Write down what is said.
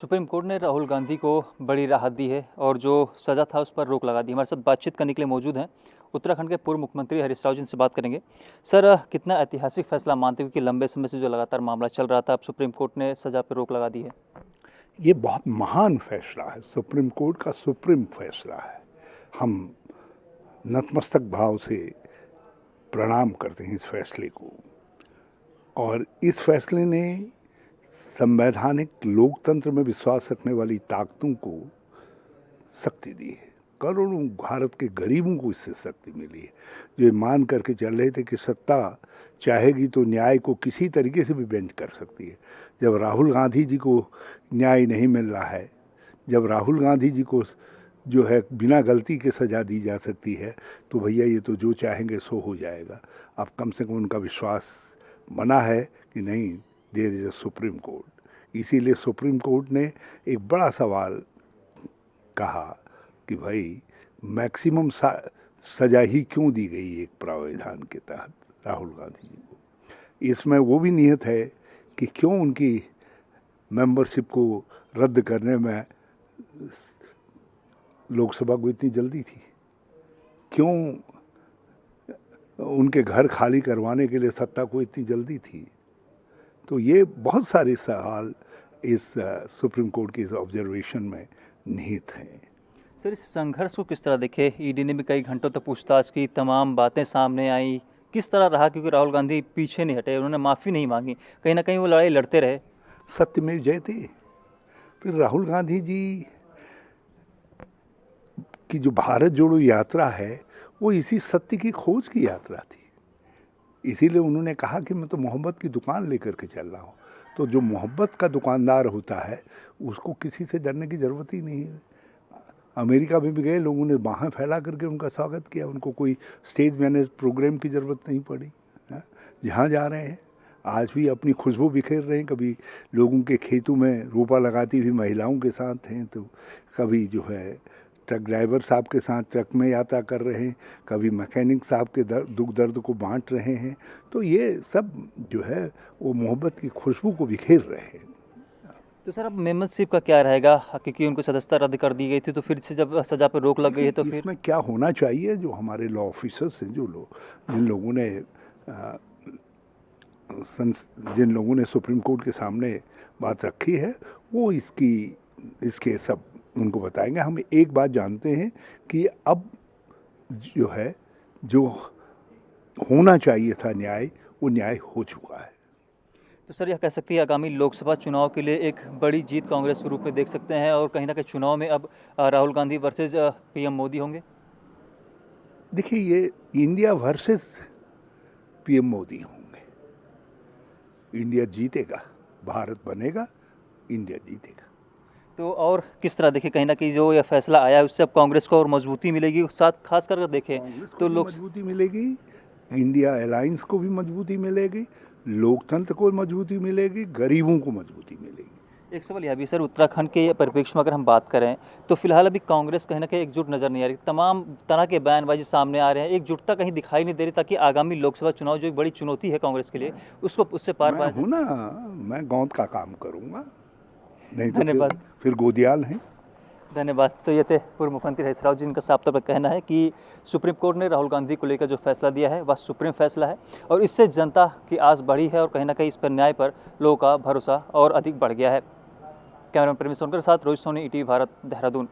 Supreme Court ने राहुल गांधी को बड़ी राहत दी है और जो सज़ा था उस पर रोक लगा दी। हमारे साथ बातचीत करने के लिए मौजूद हैं उत्तराखंड के पूर्व मुख्यमंत्री हरीश राव जी, इनसे बात करेंगे। सर, कितना ऐतिहासिक फैसला मानते हो कि लंबे समय से जो लगातार मामला चल रहा था, अब सुप्रीम कोर्ट ने सज़ा पर रोक लगा दी है? ये बहुत महान फैसला है, सुप्रीम कोर्ट का सुप्रीम फैसला है। हम नतमस्तक भाव से प्रणाम करते हैं इस फैसले को। और इस फैसले ने संवैधानिक लोकतंत्र में विश्वास रखने वाली ताकतों को शक्ति दी है। करोड़ों भारत के गरीबों को इससे शक्ति मिली है, जो ये मान करके चल रहे थे कि सत्ता चाहेगी तो न्याय को किसी तरीके से भी बेंच कर सकती है। जब राहुल गांधी जी को न्याय नहीं मिल रहा है, जब राहुल गांधी जी को जो है बिना गलती के सज़ा दी जा सकती है, तो भैया ये तो जो चाहेंगे सो हो जाएगा। अब कम से कम उनका विश्वास बना है कि नहीं, there is a Supreme Court. इसीलिए सुप्रीम कोर्ट ने एक बड़ा सवाल कहा कि भाई मैक्सिमम सज़ा ही क्यों दी गई एक प्रावधान के तहत राहुल गांधी जी को। इसमें वो भी नियत है कि क्यों उनकी मेंबरशिप को रद्द करने में लोकसभा को इतनी जल्दी थी, क्यों उनके घर खाली करवाने के लिए सत्ता को इतनी जल्दी थी। तो ये बहुत सारे सवाल इस सुप्रीम कोर्ट की इस ऑब्जर्वेशन में निहित हैं। सर, इस संघर्ष को किस तरह देखे? ईडी ने भी कई घंटों तक पूछताछ की, तमाम बातें सामने आई, किस तरह रहा? क्योंकि राहुल गांधी पीछे नहीं हटे, उन्होंने माफ़ी नहीं मांगी, कहीं ना कहीं वो लड़ाई लड़ते रहे। सत्यमेव जयते। फिर राहुल गांधी जी की जो भारत जोड़ो यात्रा है, वो इसी सत्य की खोज की यात्रा थी। इसीलिए उन्होंने कहा कि मैं तो मोहब्बत की दुकान लेकर के चल रहा हूँ। तो जो मोहब्बत का दुकानदार होता है, उसको किसी से डरने की ज़रूरत ही नहीं है। अमेरिका में भी गए, लोगों ने बाहें फैला करके उनका स्वागत किया, उनको कोई स्टेज मैनेज प्रोग्राम की ज़रूरत नहीं पड़ी। जहाँ जा रहे हैं आज भी अपनी खुशबू बिखेर रहे हैं। कभी लोगों के खेतों में रोपा लगाती हुई महिलाओं के साथ हैं, तो कभी जो है ट्रक ड्राइवर साहब के साथ ट्रक में यात्रा कर रहे हैं, कभी मैकेनिक साहब के दुख दर्द को बांट रहे हैं। तो ये सब जो है वो मोहब्बत की खुशबू को बिखेर रहे हैं। तो सर, अब मेंबरशिप का क्या रहेगा? क्योंकि उनको सदस्यता रद्द कर दी गई थी, तो फिर से जब सजा पर रोक लग गई है तो फिर इसमें क्या होना चाहिए, जो हमारे लॉ ऑफिसर्स हैं, जिन लोगों ने जिन लोगों ने सुप्रीम कोर्ट के सामने बात रखी है, वो इसके सब उनको बताएंगे। हम एक बात जानते हैं कि अब जो है, जो होना चाहिए था न्याय, वो न्याय हो चुका है। तो सर, यह कह सकती है आगामी लोकसभा चुनाव के लिए एक बड़ी जीत कांग्रेस के रूप में देख सकते हैं, और कहीं ना कहीं चुनाव में अब राहुल गांधी वर्सेज पीएम मोदी होंगे। देखिए, ये इंडिया वर्सेस पीएम मोदी होंगे। इंडिया जीतेगा, भारत बनेगा, इंडिया जीतेगा। तो और किस तरह देखें, कहीं ना कहीं जो यह फैसला आया है उससे अब कांग्रेस को और मजबूती मिलेगी, साथ खास कर देखें तो लोग मजबूती मिलेगी, इंडिया अलायंस को भी मजबूती मिलेगी, लोकतंत्र को मजबूती मिलेगी, गरीबों को मजबूती मिलेगी। एक सवाल यह भी सर, उत्तराखंड के परिप्रेक्ष्य में अगर हम बात करें तो फिलहाल अभी कांग्रेस कहीं ना कहीं एकजुट नजर नहीं आ रही, तमाम तरह के बयानबाजी सामने आ रहे हैं, एकजुटता कहीं दिखाई नहीं दे रही, ताकि आगामी लोकसभा चुनाव जो एक बड़ी चुनौती है कांग्रेस के लिए, उसको उससे पार पाया मैं हूँ ना, मैं गौंद का काम करूँगा, नहीं तो धन्यवाद। फिर गोदियाल हैं। धन्यवाद। तो ये थे पूर्व मुख्यमंत्री हरीश राव जी, जिनका साफ तौर पर कहना है कि सुप्रीम कोर्ट ने राहुल गांधी को लेकर जो फैसला दिया है वह सुप्रीम फैसला है, और इससे जनता की आस बढ़ी है और कहीं ना कहीं इस पर न्याय पर लोगों का भरोसा और अधिक बढ़ गया है। कैमरामैन परमेश सोनकर के साथ रोहित सोनी, ईटीवी भारत, देहरादून।